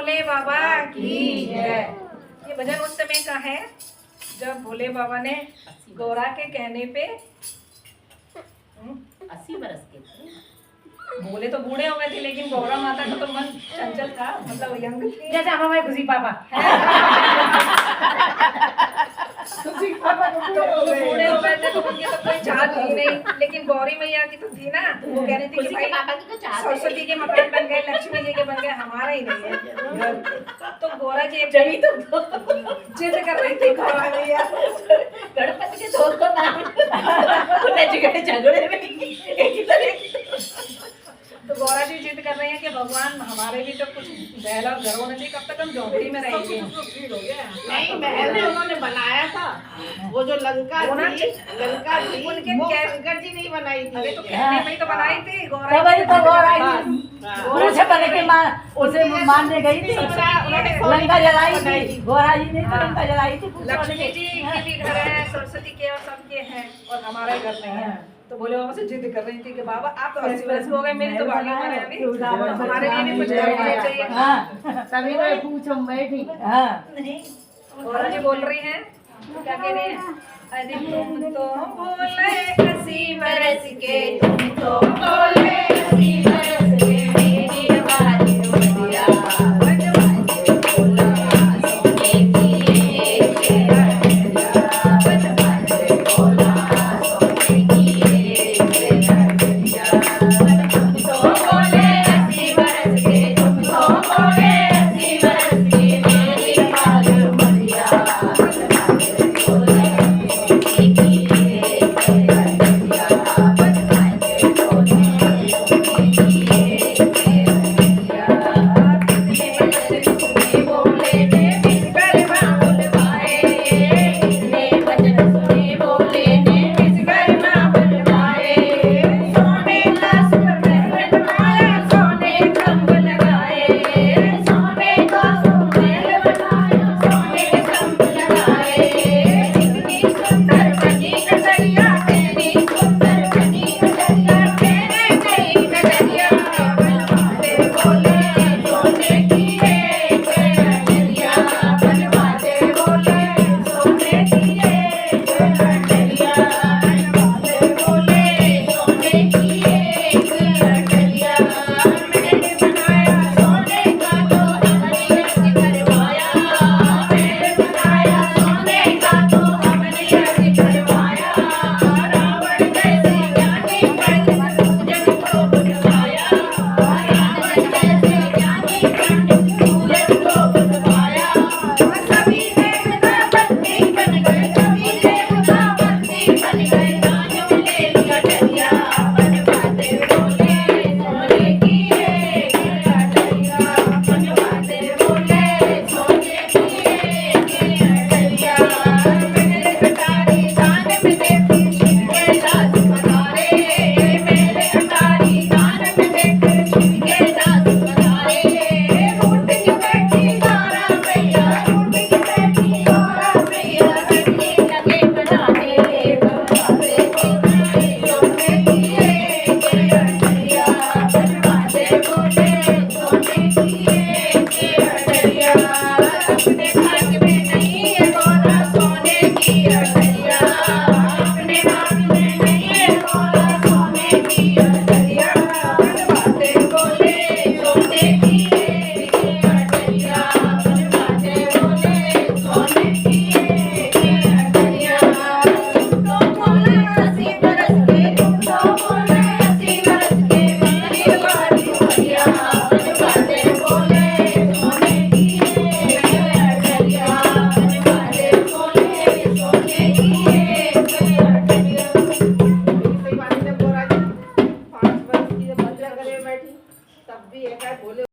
भोले बाबा की जय। ये भजन उस समय का है जब भोले बाबा ने गौरा के कहने पे 80 बरस के थे। भोले तो बूढ़े हो गए थे, लेकिन गौरा माता का तो मन चंचल था, मतलब यंग थी। जैसे हमारे खुशी पापा खुशी पापा तो बूढ़े हो गए थे तो उनकी तो कोई चाल थी नहीं, लेकिन गौरी मैया की तो थी ना। वो कह रही थी कि खुशी के भाई पापा की तो चाहत है। सरस्वती के मकान बन गए, लक्ष्मी जी के बन गए, हमारा ही नहीं है। तो गौरा जी एक जमी तो जिद कर रही थी गौरा मैया, गणपति के दो तो नाम झगड़े में एक ही तरह की। तो गौरा जी जिद कर रही हैं कि भगवान हमारे भी तो कुछ महल और घर होना चाहिए, कब तक हम झोंपड़ी में रहेंगे। नहीं, महल में उन्होंने बनाया था। वो जो लंका होना थी, लंका थी, उनके वो क्या- शंकर जी नहीं बनाई थी। अरे तो कहने में ही तो बनाई थी गौरा तब जी। तो गौरा हाँ। उसे बने के उसे मारने गई थी, लंका जलाई थी। गौरा जी ने तो लंका जलाई थी। लक्ष्मी जी के भी घर है, सरस्वती के और सबके हैं, और हमारा ही घर नहीं है। तो भोले बाबा से जिद कर रही थी कि बाबा आप तो 80 वर्ष हो गए, मेरी तो बाकी उम्र है अभी, तो हमारे लिए भी कुछ करना चाहिए। हाँ सभी को पूछो बैठी। हाँ गौरा जी बोल रही हैं, क्या कह रही हैं? अरे तुम तो बोले 80 बरस के, तुम तो बोले 80